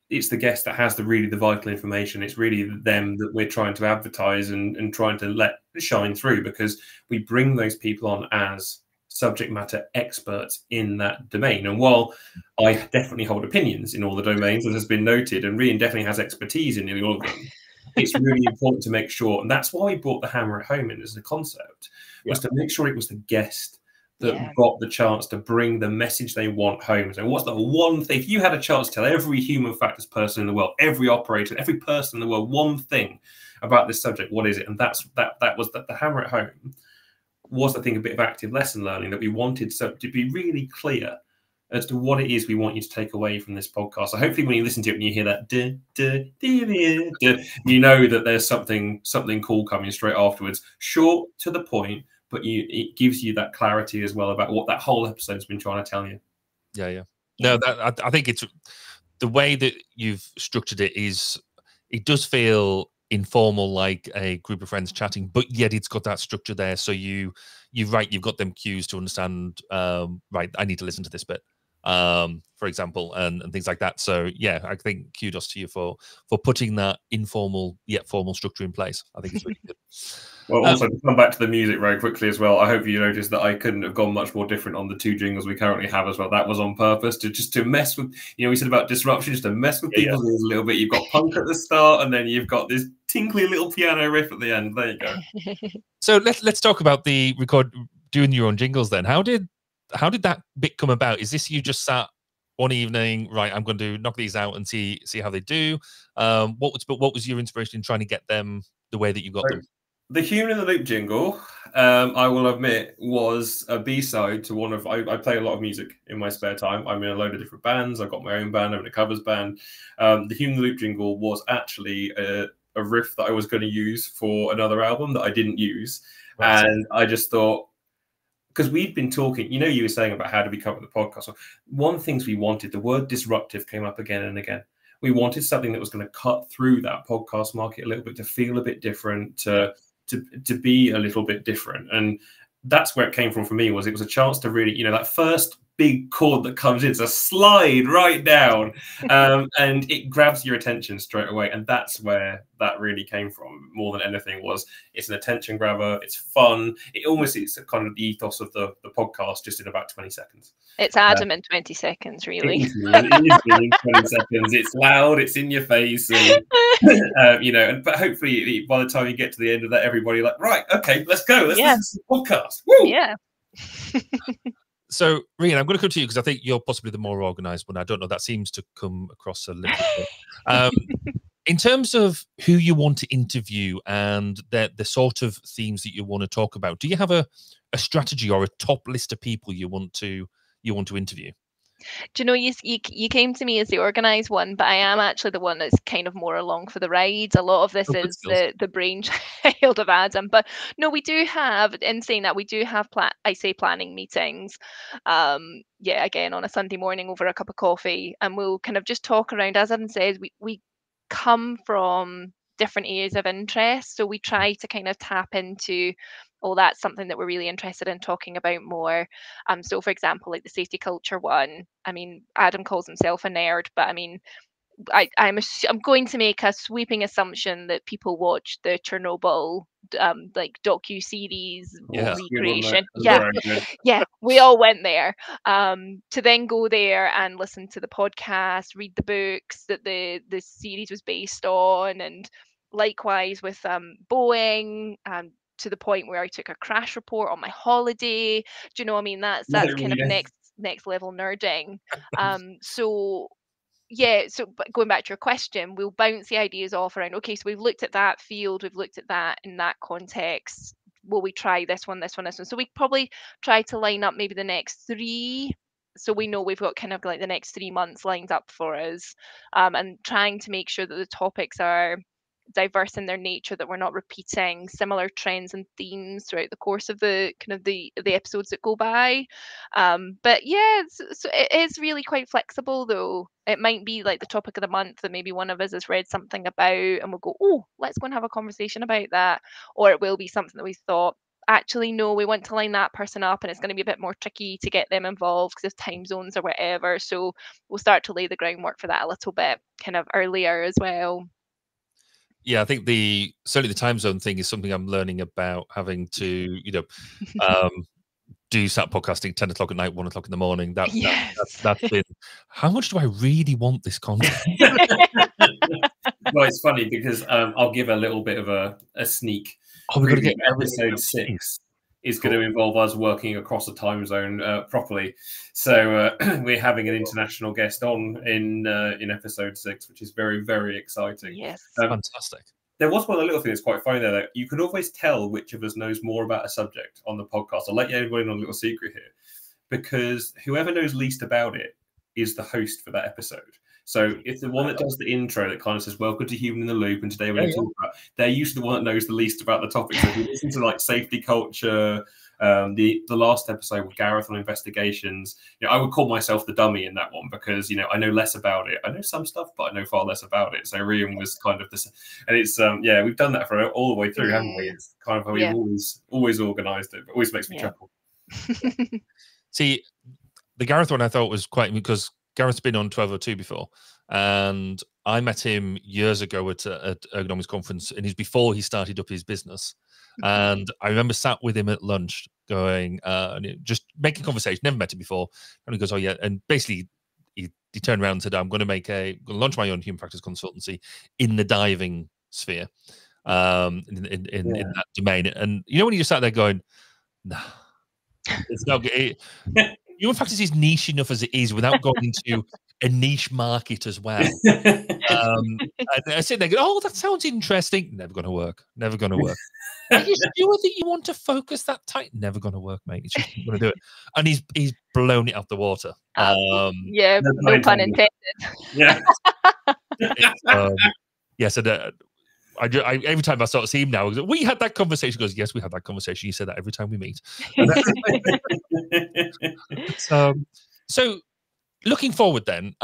it's the guest that has the vital information. It's really them that we're trying to advertise and trying to let shine through, because we bring those people on as subject matter experts in that domain. And while I definitely hold opinions in all the domains, as has been noted, and Rian definitely has expertise in nearly all of them, it's really important to make sure, and that's why we brought the hammer at home in as a concept, was to make sure it was the guest that got the chance to bring the message they want home. So what's the one thing, if you had a chance to tell every human factors person in the world, every operator, every person in the world, one thing about this subject, what is it? And that was the hammer at home was, I think, a bit of active lesson learning that we wanted to be really clear as to what it is we want you to take away from this podcast. So hopefully when you listen to it and you hear that, you know that there's something cool coming straight afterwards. Short, to the point, but it gives you that clarity as well about what that whole episode's been trying to tell you. Yeah. No, I think it's the way that you've structured it it does feel informal, like a group of friends chatting, but yet it's got that structure there. So you've got them cues to understand, right, I need to listen to this bit, for example, and things like that. So yeah, I think kudos to you for putting that informal yet formal structure in place. I think it's really good. Well, also to come back to the music very quickly as well, I hope you noticed that I couldn't have gone much more different on the two jingles we currently have as well. That was on purpose to mess with, we said about disruption, just to mess with people's ears a little bit. You've got punk at the start, and then you've got this tinkly little piano riff at the end. There you go. So let's talk about doing your own jingles then. How did that bit come about? Is this you just sat one evening, right, I'm going to knock these out and see how they do? What was your inspiration in trying to get them the way that you got them? The Human in the Loop jingle, I will admit, was a B-side to one of... I play a lot of music in my spare time. I'm in a load of different bands. I've got my own band. I'm in a covers band. The Human in the Loop jingle was actually a riff that I was going to use for another album that I didn't use. Right. And I just thought, because we'd been talking, you were saying about how do we cover the podcast. So one things we wanted, the word disruptive came up again and again. We wanted something that was going to cut through that podcast market a little bit, to feel a bit different, to be a little bit different. And that's where it came from for me. It was a chance to really, that first big chord that comes in, it's a slide right down, and it grabs your attention straight away. And that's where that really came from more than anything. It's an attention grabber, it's fun, it's kind of the ethos of the podcast, just in about 20 seconds. It's Adam in 20 seconds, really. It is in 20 seconds. It's loud, it's in your face, and, but hopefully by the time you get to the end of that, everybody right, okay, let's go, let's listen to the podcast. Woo! Yeah. So, Rian, I'm going to come to you because I think you're possibly the more organised one. I don't know. That seems to come across a little bit. In terms of who you want to interview and the sort of themes that you want to talk about, do you have a strategy or a top list of people you want to interview? Do you know, you came to me as the organised one, but I am actually the one that's kind of more along for the ride. A lot of this Oh, good is skills. the brainchild of Adam. But no, we do have, in saying that, we do have planning meetings. Yeah, again on a Sunday morning over a cup of coffee, and we'll kind of just talk around. As Adam says, we come from different areas of interest, so we try to kind of tap into, oh, that's something that we're really interested in talking about more. So for example, like the safety culture one, I mean, Adam calls himself a nerd, but I mean, I'm going to make a sweeping assumption that people watch the Chernobyl like docu-series Yeah. recreation. Yeah. Yeah, we all went there to then go there and listen to the podcast, read the books that the series was based on, and likewise with Boeing, to the point where I took a crash report on my holiday. Do you know what I mean? That's kind of next level nerding. So yeah, so but going back to your question, we'll bounce the ideas off around, okay, so we've looked at that field, we've looked at that in that context. Will we try this one, this one, this one? So we probably try to line up maybe the next 3. So we know we've got kind of like the next 3 months lined up for us, and trying to make sure that the topics are diverse in their nature, that we're not repeating similar trends and themes throughout the course of the kind of the episodes that go by. But yeah, so it is really quite flexible though. It might be like the topic of the month that maybe one of us has read something about, and we'll go, oh, let's go and have a conversation about that. Or it will be something that we thought, actually no, we want to line that person up, and it's going to be a bit more tricky to get them involved because of time zones or whatever. So we'll start to lay the groundwork for that a little bit kind of earlier as well. Yeah, I think certainly the time zone thing is something I'm learning about, having to, do start podcasting 10 o'clock at night, 1 o'clock in the morning. That's been, how much do I really want this content? Well, it's funny because I'll give a little bit of a sneak. Oh, we're going to get episode 6 is going to involve us working across a time zone properly. So we're having an international guest on in episode 6, which is very, very exciting. Yes, fantastic. There was one little thing that's quite funny there, that you can always tell which of us knows more about a subject on the podcast. I'll let you everybody know a little secret here, because whoever knows least about it is the host for that episode. So it's the one that does the intro that kind of says, welcome to Human in the Loop, and today we're going to talk about, they're usually the one that knows the least about the topic. So if you listen to like safety culture, the last episode with Gareth on investigations, I would call myself the dummy in that one, because I know less about it. I know some stuff, but I know far less about it. So Rian was kind of this, and it's we've done that for all the way through, haven't we? It's kind of how we've always organised it, but always makes me chuckle. See, the Gareth one I thought was quite, because Gareth's been on 1202 before, and I met him years ago at Ergonomics Conference, and he's before he started up his business. And I remember sat with him at lunch going, just making conversation, never met him before. And he goes, oh yeah. And basically he turned around and said, I'm going to launch my own human factors consultancy in the diving sphere, in that domain. And when you just sat there going, nah, it's not good. Human factors is niche enough as it is without going into a niche market as well. I sit there, oh, that sounds interesting. Never going to work. Never going to work. Are you sure that you want to focus that tight? Never going to work, mate. It's just going to do it. And he's blown it out the water. No pun intended. Yeah. Yes, and I every time I sort of see him now, we had that conversation. He goes, yes, we had that conversation. You say that every time we meet. So looking forward then,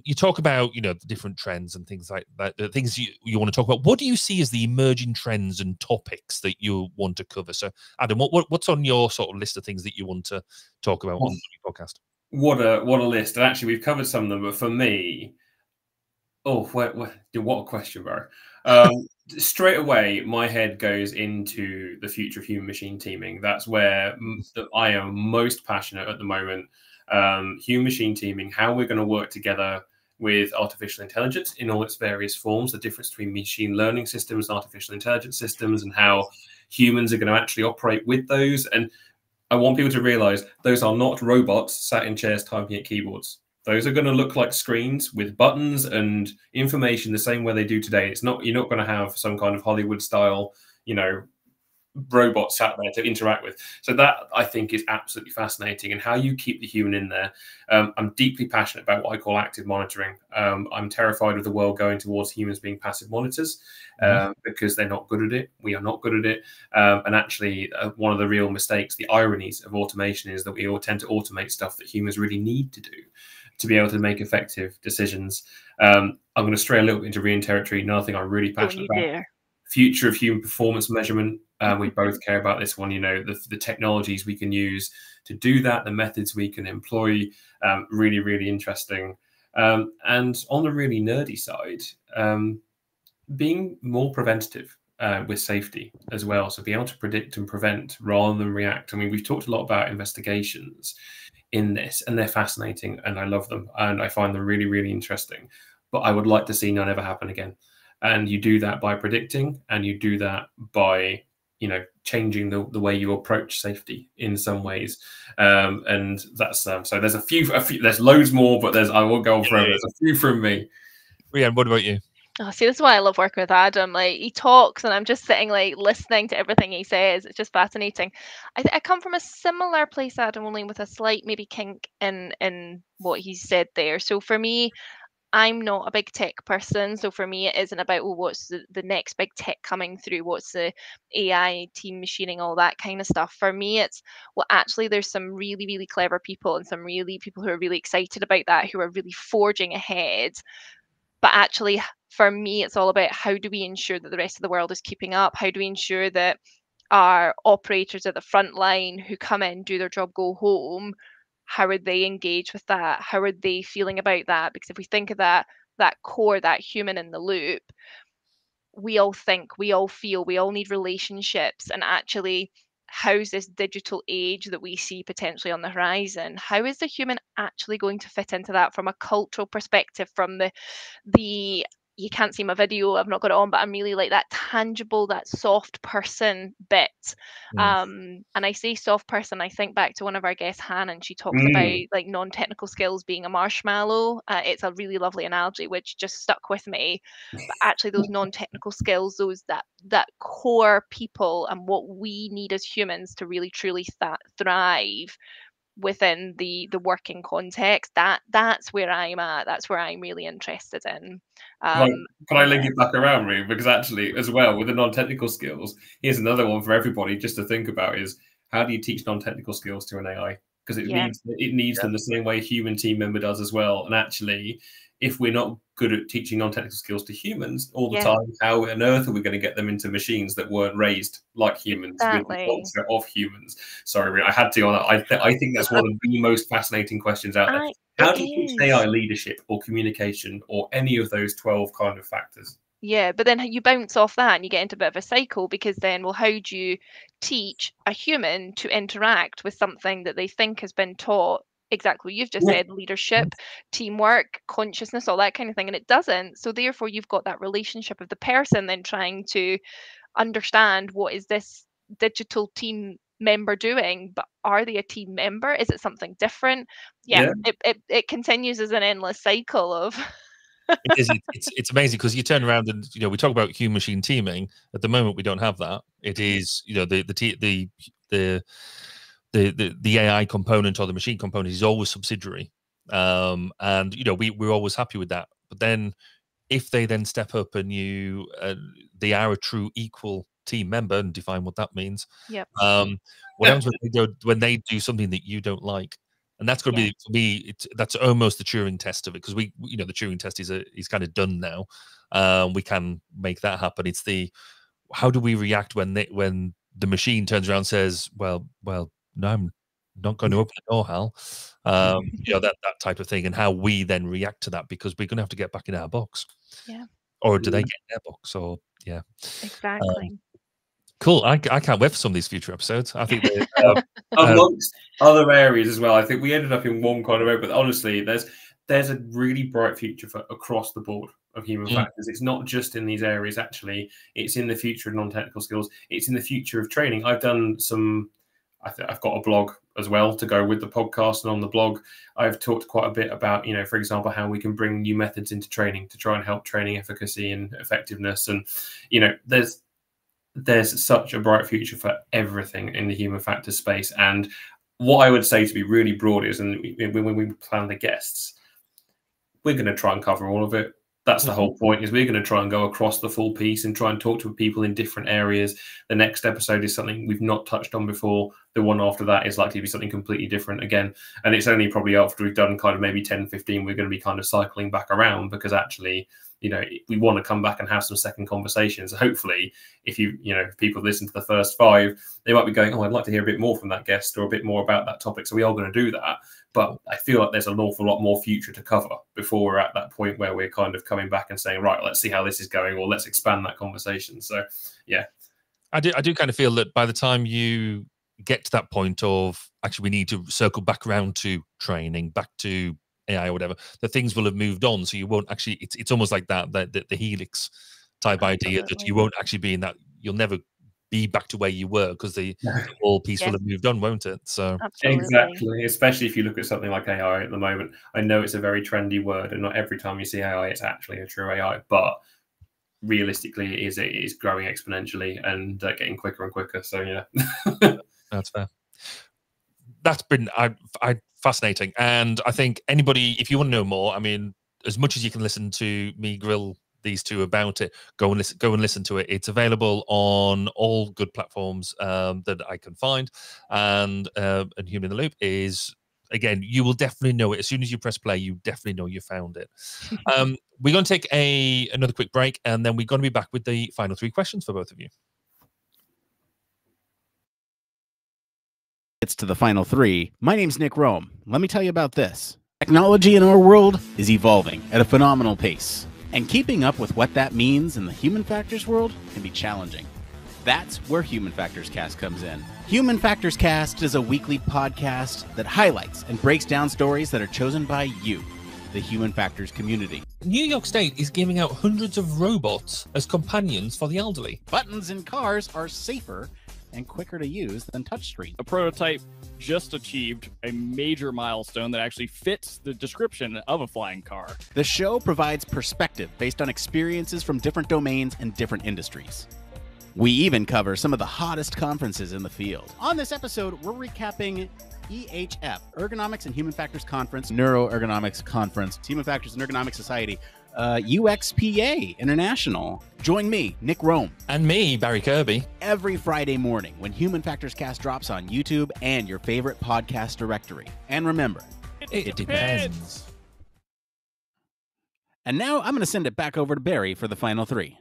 you talk about, the different trends and things like that, the things you want to talk about. What do you see as the emerging trends and topics that you want to cover? So Adam, what's on your sort of list of things that you want to talk about on the podcast? What a list. And actually we've covered some of them, but for me, what a question, bro. Straight away, my head goes into the future of human machine teaming. That's where I am most passionate at the moment. Human machine teaming, how we're going to work together with artificial intelligence in all its various forms, the difference between machine learning systems and artificial intelligence systems, and how humans are going to actually operate with those. And I want people to realize those are not robots sat in chairs typing at keyboards. Those are going to look like screens with buttons and information the same way they do today. You're not going to have some kind of Hollywood style, robots out there to interact with. So that I think is absolutely fascinating, and how you keep the human in there. I'm deeply passionate about what I call active monitoring. I'm terrified of the world going towards humans being passive monitors, because they're not good at it. We are not good at it. And actually, one of the real mistakes, the ironies of automation, is that we all tend to automate stuff that humans really need to do to be able to make effective decisions. I'm going to stray a little bit into Rian territory. Another thing I'm really passionate about. Future of human performance measurement. We both care about this one. You know, the technologies we can use to do that, the methods we can employ. Really, really interesting. And on the really nerdy side, being more preventative with safety as well. So be able to predict and prevent rather than react. I mean, we've talked a lot about investigations in this, and they're fascinating, and I love them, and I find them really, really interesting. But I would like to see none ever happen again. And you do that by predicting, and you do that by, you know, changing the way you approach safety in some ways. And that's so there's a few, there's loads more, but I won't go on forever. There's a few from me. Rian, what about you? Oh, see, this is why I love working with Adam. Like, he talks and I'm just sitting like listening to everything he says. It's just fascinating. I come from a similar place, Adam, only with a slight maybe kink in what he said there. So for me, I'm not a big tech person. So for me, it isn't about, oh, what's the next big tech coming through? What's the AI, team machining, all that kind of stuff. For me, it's, well, actually, there's some really, really clever people and some really people who are really excited about that, who are really forging ahead. But actually, for me, it's all about how do we ensure that the rest of the world is keeping up? How do we ensure that our operators at the front line who come in, do their job, go home, how would they engage with that? How are they feeling about that? Because if we think of that core, that human in the loop, we all think, we all feel, we all need relationships. And actually, how's this digital age that we see potentially on the horizon? How is the human actually going to fit into that from a cultural perspective, from the you can't see my video, I've not got it on, but I'm really like that tangible, that soft person bit. And I say soft person, I think back to one of our guests, Hannah, and she talks about like non-technical skills being a marshmallow. It's a really lovely analogy, which just stuck with me. But actually those non-technical skills, those that core people and what we need as humans to really truly thrive within the working context, that's where I'm at. That's where I'm really interested in. Can I link it back around, Ree? Because actually, as well, with the non-technical skills, here's another one for everybody just to think about: is how do you teach non-technical skills to an AI? Because it needs them the same way a human team member does as well. And actually, if we're not good at teaching non-technical skills to humans all the time, how on earth are we going to get them into machines that weren't raised like humans with the concept of humans? Sorry, I had to on that. I think that's one of the most fascinating questions out there. How do you teach AI leadership or communication or any of those 12 kind of factors? Yeah, but then you bounce off that and you get into a bit of a cycle, because then, well, how do you teach a human to interact with something that they think has been taught? Exactly, you've just said leadership, teamwork, consciousness, all that kind of thing, and it doesn't. So therefore, you've got that relationship of the person then trying to understand, what is this digital team member doing, but are they a team member? Is it something different? It continues as an endless cycle of It is. It's amazing, because you turn around and, you know, we talk about human machine teaming. At the moment, we don't have that. It is, you know, the AI component or the machine component is always subsidiary, and you know, we're always happy with that. But then, if they then step up and they are a true equal team member, and define what that means. What happens when they do something that you don't like? And that's going to be, for me, that's almost the Turing test of it, because you know, the Turing test is kind of done now. We can make that happen. It's how do we react when the machine turns around and says, well, no, I'm not going to open the door, Hal. You know, that type of thing, and how we then react to that, because we're going to have to get back in our box. Or do they get in their box? Or exactly. Cool. I can't wait for some of these future episodes. I think amongst other areas as well. I think we ended up in one kind of area, but honestly, there's a really bright future for across the board of human factors. It's not just in these areas. Actually, it's in the future of non-technical skills. It's in the future of training. I've done some. I've got a blog as well to go with the podcast, and on the blog, I've talked quite a bit about, you know, for example, how we can bring new methods into training to try and help training efficacy and effectiveness. And, you know, there's there's such a bright future for everything in the human factors space. And what I would say, to be really broad, is, and when we plan the guests, we're going to try and cover all of it. That's the whole point, is we're going to try and go across the full piece and try and talk to people in different areas. The next episode is something we've not touched on before. The one after that is likely to be something completely different again. And it's only probably after we've done kind of maybe 10, 15, we're going to be kind of cycling back around, because actually, you know, we want to come back and have some second conversations. Hopefully, if if people listen to the first 5, they might be going, oh, I'd like to hear a bit more from that guest or a bit more about that topic. So we are going to do that. But I feel like there's an awful lot more future to cover before we're at that point where we're kind of coming back and saying, right, let's see how this is going, or let's expand that conversation. So, yeah. I do kind of feel that by the time you get to that point of actually we need to circle back around to training, back to AI or whatever, that things will have moved on. So you won't actually, it's almost like the helix type idea, that you won't actually be in that, you'll never be back to where you were, because the whole piece will have moved on, won't it? So Absolutely. Exactly, especially if you look at something like AI at the moment. I know it's a very trendy word, and not every time you see AI it's actually a true AI, but realistically it is growing exponentially and getting quicker and quicker. So yeah. That's fair. That's been fascinating, and I think anybody, if you want to know more, I mean, as much as you can listen to me grill these two about it, go and listen to it. It's available on all good platforms that I can find, and Human in the Loop is, again, you will definitely know it as soon as you press play. You definitely know you found it. We're going to take another quick break, and then we're going to be back with the final 3 questions for both of you. It's to the final 3. My name's Nick Rome. Let me tell you about this. Technology in our world is evolving at a phenomenal pace, and keeping up with what that means in the human factors world can be challenging. That's where Human Factors Cast comes in. Human Factors Cast is a weekly podcast that highlights and breaks down stories that are chosen by you, the Human Factors community. New York State is giving out hundreds of robots as companions for the elderly. Buttons in cars are safer and quicker to use than touchscreen. A prototype just achieved a major milestone that actually fits the description of a flying car. The show provides perspective based on experiences from different domains and different industries. We even cover some of the hottest conferences in the field. On this episode, we're recapping EHF, Ergonomics and Human Factors Conference, Neuroergonomics Conference, Human Factors and Ergonomics Society, UXPA International. Join me, Nick Rome. And me, Barry Kirby. Every Friday morning when Human Factors Cast drops on YouTube and your favorite podcast directory. And remember, it depends. And now I'm going to send it back over to Barry for the final 3.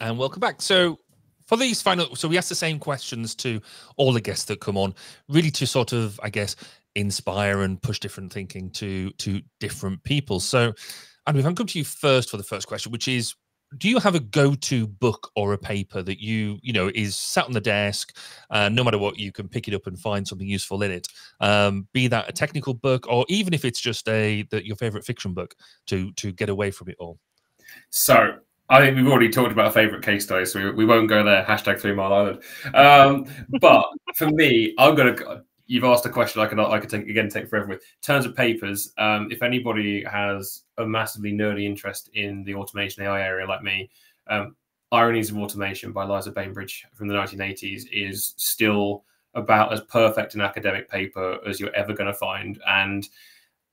And welcome back. So for these final, so we ask the same questions to all the guests that come on, really to sort of, I guess, inspire and push different thinking to different people. So, and we've come to you first for the first question, which is, do you have a go-to book or a paper that you know is sat on the desk, no matter what, you can pick it up and find something useful in it, be that a technical book, or even if it's just your favorite fiction book, to get away from it all? So I think we've already talked about favorite case studies, so we won't go there. # 3 Mile Island. But for me, you've asked a question I could take forever with. In terms of papers, if anybody has a massively nerdy interest in the automation AI area like me, Ironies of Automation by Liza Bainbridge from the 1980s is still about as perfect an academic paper as you're ever going to find. And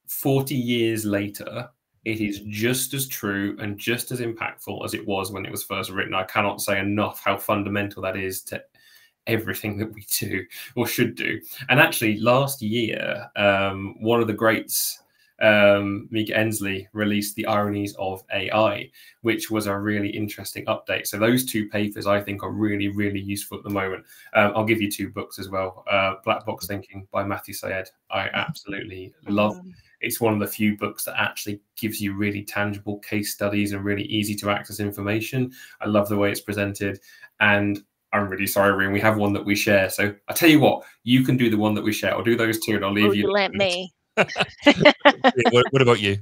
40 years later, it is just as true and just as impactful as it was when it was first written. I cannot say enough how fundamental that is to everything that we do or should do. And actually, last year, one of the greats, Mika Ensley, released The Ironies of AI, which was a really interesting update. So those 2 papers, I think, are really, really useful at the moment. I'll give you 2 books as well. Black Box Thinking by Matthew Syed. I absolutely love. It's one of the few books that actually gives you really tangible case studies and really easy to access information. I love the way it's presented. And I'm really sorry, Irene, we have one that we share. So I tell you what, you can do the one that we share. I'll do those 2 and I'll leave you. Let me. What about you?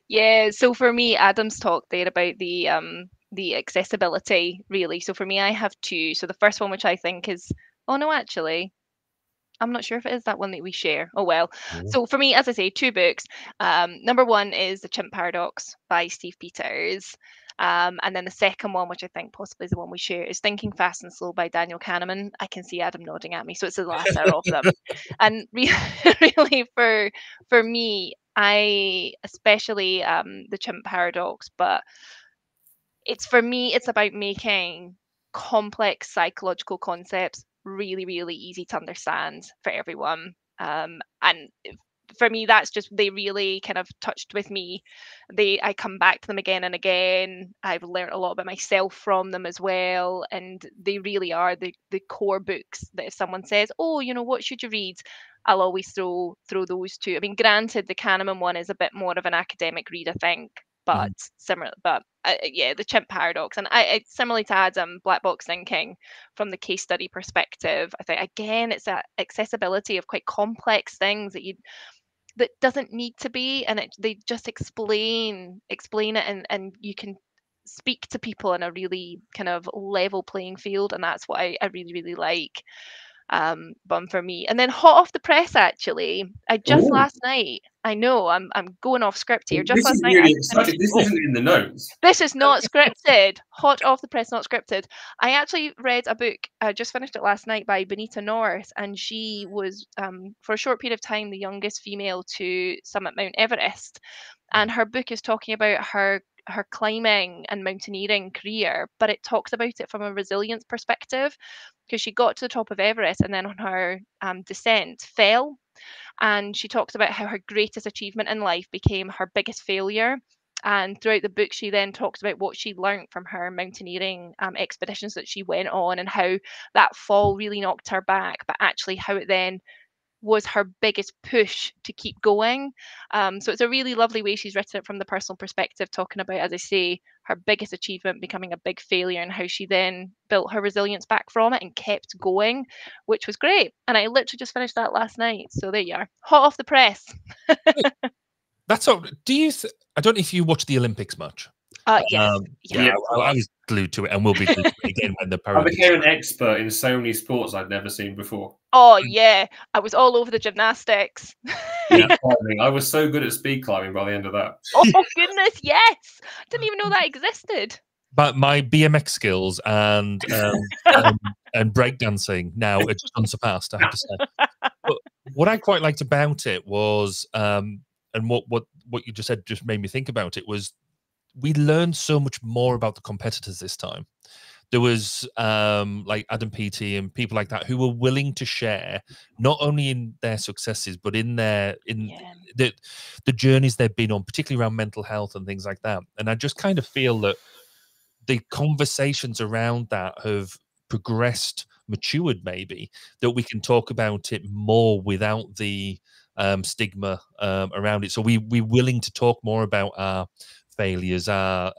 Yeah, so for me, Adam's talked there about the accessibility, really. So for me, I have 2. So the first one, which I think is, oh no, actually, I'm not sure if it is that one that we share. Oh, well. So for me, as I say, 2 books. Number 1 is The Chimp Paradox by Steve Peters. And then the second one, which I think possibly is the one we share, is Thinking Fast and Slow by Daniel Kahneman. I can see Adam nodding at me, so it's the lesser of them. And really, for me, I especially the chimp paradox, but for me, it's about making complex psychological concepts really, really easy to understand for everyone. And for me, that's just, they really kind of touched with me. I come back to them again and again. I've learned a lot about myself from them as well, and they really are the core books that if someone says, oh, you know, what should you read, I'll always throw those two. I mean, granted, the Kahneman one is a bit more of an academic read, I think, but similar. But yeah, the chimp paradox, and I similarly to Adam, Black Box Thinking from the case study perspective. I think again, it's that accessibility of quite complex things that doesn't need to be, and they just explain it, and you can speak to people in a really kind of level playing field, and that's what I really, really like. But for me, and then hot off the press, actually, I just last night, I know I'm going off script here. Just last night, really exciting. This isn't in the notes. This is not scripted. Hot off the press, not scripted. I actually read a book. I just finished it last night by Benita North, and she was, for a short period of time, the youngest female to summit Mount Everest. And her book is talking about her climbing and mountaineering career, but it talks about it from a resilience perspective, because she got to the top of Everest and then on her descent fell. And she talks about how her greatest achievement in life became her biggest failure. And throughout the book, she then talks about what she learned from her mountaineering expeditions that she went on, and how that fall really knocked her back, but actually how it then was her biggest push to keep going. So it's a really lovely way she's written it from the personal perspective, talking about, as I say, her biggest achievement becoming a big failure, and how she then built her resilience back from it and kept going, which was great. And I literally just finished that last night. So there you are, hot off the press. That's all. I don't know if you watch the Olympics much. Yes. Yeah, I was glued to it, and will be glued to it again when the Paralympics. I became an expert in so many sports I'd never seen before. Oh yeah, I was all over the gymnastics. Yeah, I was so good at speed climbing by the end of that. Oh goodness, yes! Didn't even know that existed. But my BMX skills and breakdancing now are just unsurpassed, I have to say. But what I quite liked about it was, and what you just said just made me think about it, was we learned so much more about the competitors this time. There was like Adam Peaty and people like that who were willing to share not only in their successes, but in the journeys they've been on, particularly around mental health and things like that. And I just kind of feel that the conversations around that have progressed, matured, maybe, that we can talk about it more without the stigma around it. So we're willing to talk more about our failures, and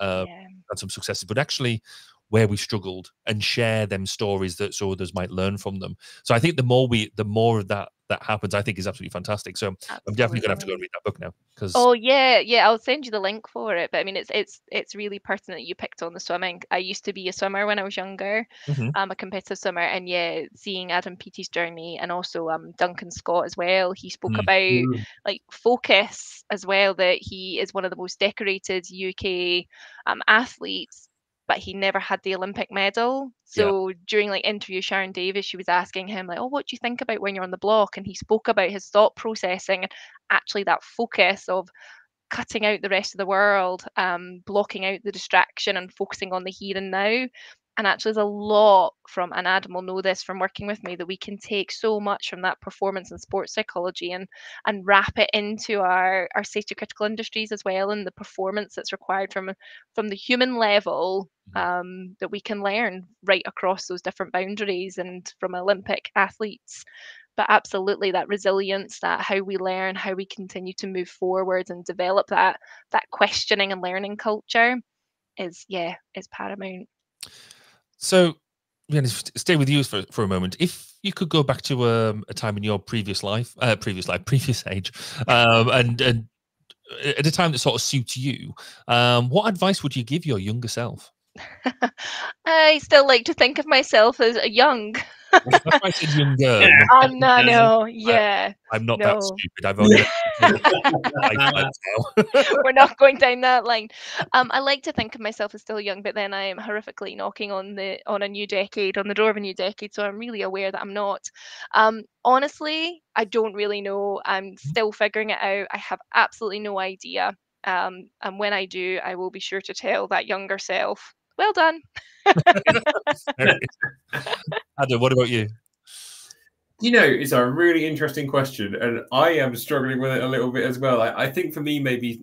some successes, but actually where we struggled, and share them stories that so others might learn from them. So I think the more of that happens, I think is absolutely fantastic. So I'm definitely gonna have to go and read that book now. Because I'll send you the link for it. But I mean, it's really pertinent that you picked on the swimming. I used to be a swimmer when I was younger. I'm a competitive swimmer, and seeing Adam Peaty's journey, and also Duncan Scott as well. He spoke about like focus as well, that he is one of the most decorated UK athletes, but he never had the Olympic medal. So during like interview, Sharon Davis, she was asking him like, oh, what do you think about when you're on the block? And he spoke about his thought processing, and actually that focus of cutting out the rest of the world, blocking out the distraction and focusing on the here and now. And actually there's a lot from, and Adam will know this from working with me, that we can take so much from that performance and sports psychology and wrap it into our safety critical industries as well, and the performance that's required from the human level, that we can learn right across those different boundaries and from Olympic athletes. But absolutely that resilience, that how we learn, how we continue to move forward and develop that questioning and learning culture is paramount. So, stay with you for a moment. If you could go back to a time in your previous age, and at a time that sort of suits you, what advice would you give your younger self? I still like to think of myself as a young. That's why I said younger. Oh, no, yeah. I'm not No. that stupid. I've only now. We're not going down that line. I like to think of myself as still young, but then I am horrifically knocking on a new decade, on the door of a new decade. So I'm really aware that I'm not. Honestly, I don't really know. I'm still figuring it out. I have absolutely no idea. And when I do, I will be sure to tell that younger self, well done. Adam, what about you? You know, it's a really interesting question, and I am struggling with it a little bit as well. I think for me, maybe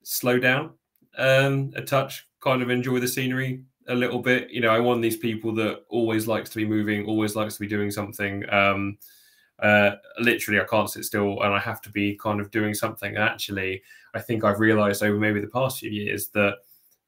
slow down a touch, kind of enjoy the scenery a little bit. You know, I'm one of these people that always likes to be moving, always likes to be doing something. Literally, I can't sit still, and I have to be kind of doing something. And actually, I think I've realized over maybe the past few years that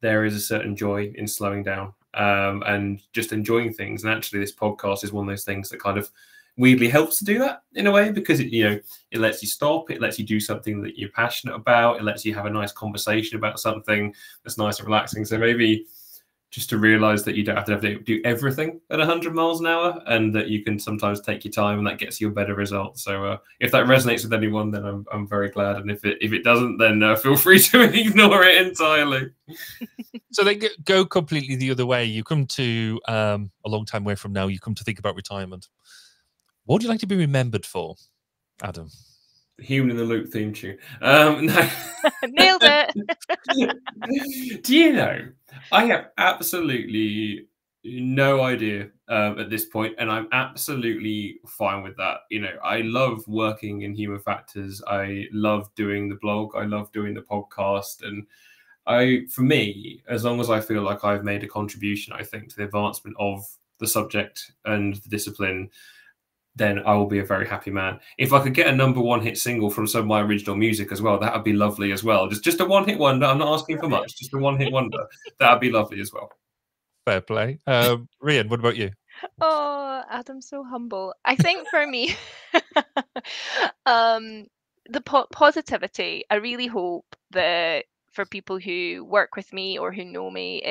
there is a certain joy in slowing down and just enjoying things. And actually, this podcast is one of those things that kind of weirdly helps to do that in a way, because it lets you stop, it lets you do something that you're passionate about, it lets you have a nice conversation about something that's nice and relaxing. So maybe just to realize that you don't have to do everything at 100 miles an hour, and that you can sometimes take your time, and that gets you a better result. So if that resonates with anyone, then I'm very glad. And if it doesn't, then feel free to ignore it entirely. So they go completely the other way. You come to a long time away from now, you come to think about retirement. What would you like to be remembered for, Adam? Human in the Loop theme tune. No. Nailed it. Do you know, I have absolutely no idea at this point, and I'm absolutely fine with that. You know, I love working in Human Factors. I love doing the blog. I love doing the podcast. And for me, as long as I feel like I've made a contribution, I think, to the advancement of the subject and the discipline, then I will be a very happy man. If I could get a #1 hit single from some of my original music as well, that would be lovely as well. Just a one-hit wonder. I'm not asking for much. Just a one-hit wonder. That would be lovely as well. Fair play. Rian, what about you? Oh, Adam's so humble. I think for me, the positivity. I really hope that for people who work with me or who know me,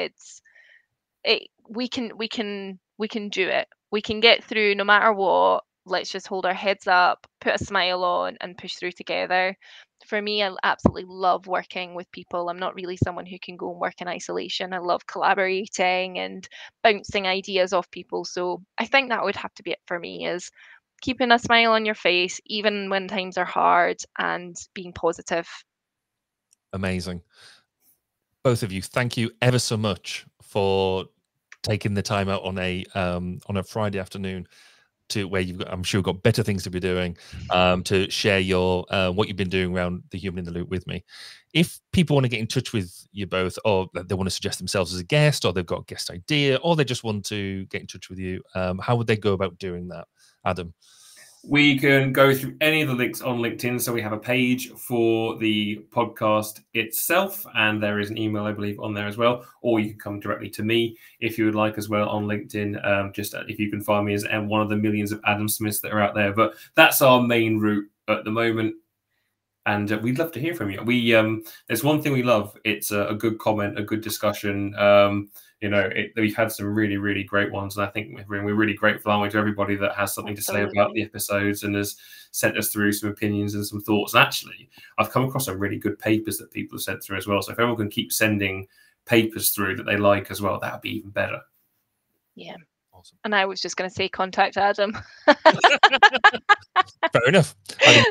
we can do it. We can get through no matter what. Let's just hold our heads up, put a smile on, and push through together. For me, I absolutely love working with people. I'm not really someone who can go and work in isolation. I love collaborating and bouncing ideas off people. So I think that would have to be it for me, is keeping a smile on your face, even when times are hard, and being positive. Amazing. Both of you, thank you ever so much for taking the time out on a Friday afternoon, to where I'm sure you've got better things to be doing, to share your what you've been doing around the Human in the Loop with me. If people want to get in touch with you both, or they want to suggest themselves as a guest, or they've got a guest idea, or they just want to get in touch with you, how would they go about doing that, Adam? We can go through any of the links on LinkedIn. So we have a page for the podcast itself, and there is an email, I believe, on there as well. Or you can come directly to me if you would like as well on LinkedIn. Just if you can find me as one of the millions of Adam Smiths that are out there. But that's our main route at the moment. And we'd love to hear from you. There's one thing we love. It's a good comment, a good discussion. We've had some really, really great ones. And I think we're really grateful, aren't we, to everybody that has something to say about the episodes and has sent us through some opinions and some thoughts. And actually, I've come across some really good papers that people have sent through as well. So if everyone can keep sending papers through that they like as well, that would be even better. Yeah. Awesome. And I was just going to say, contact Adam. Fair enough. I'm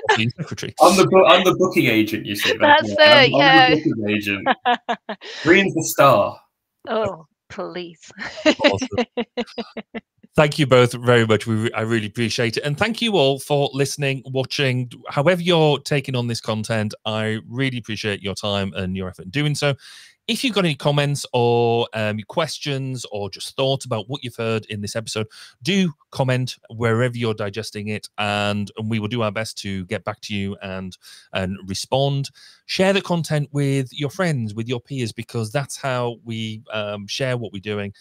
the booking agent, you see. That's it, yeah. I'm the booking agent. Rian's the star. Oh, please. Awesome. Thank you both very much. I really appreciate it. And thank you all for listening, watching, however you're taking on this content. I really appreciate your time and your effort in doing so. If you've got any comments or questions or just thoughts about what you've heard in this episode, do comment wherever you're digesting it, and we will do our best to get back to you and respond. Share the content with your friends, with your peers, because that's how we share what we're doing.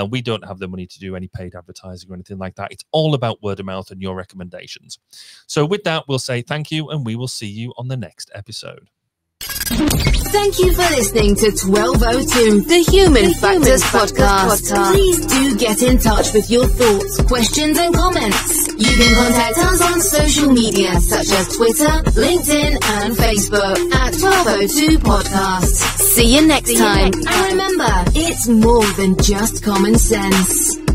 We don't have the money to do any paid advertising or anything like that. It's all about word of mouth and your recommendations. So with that, we'll say thank you, and we will see you on the next episode. Thank you for listening to 1202, the Human Factors Podcast. Please do get in touch with your thoughts, questions, and comments. You can contact us on social media such as Twitter, LinkedIn, and Facebook at 1202 Podcast. See you next time. And remember, it's more than just common sense.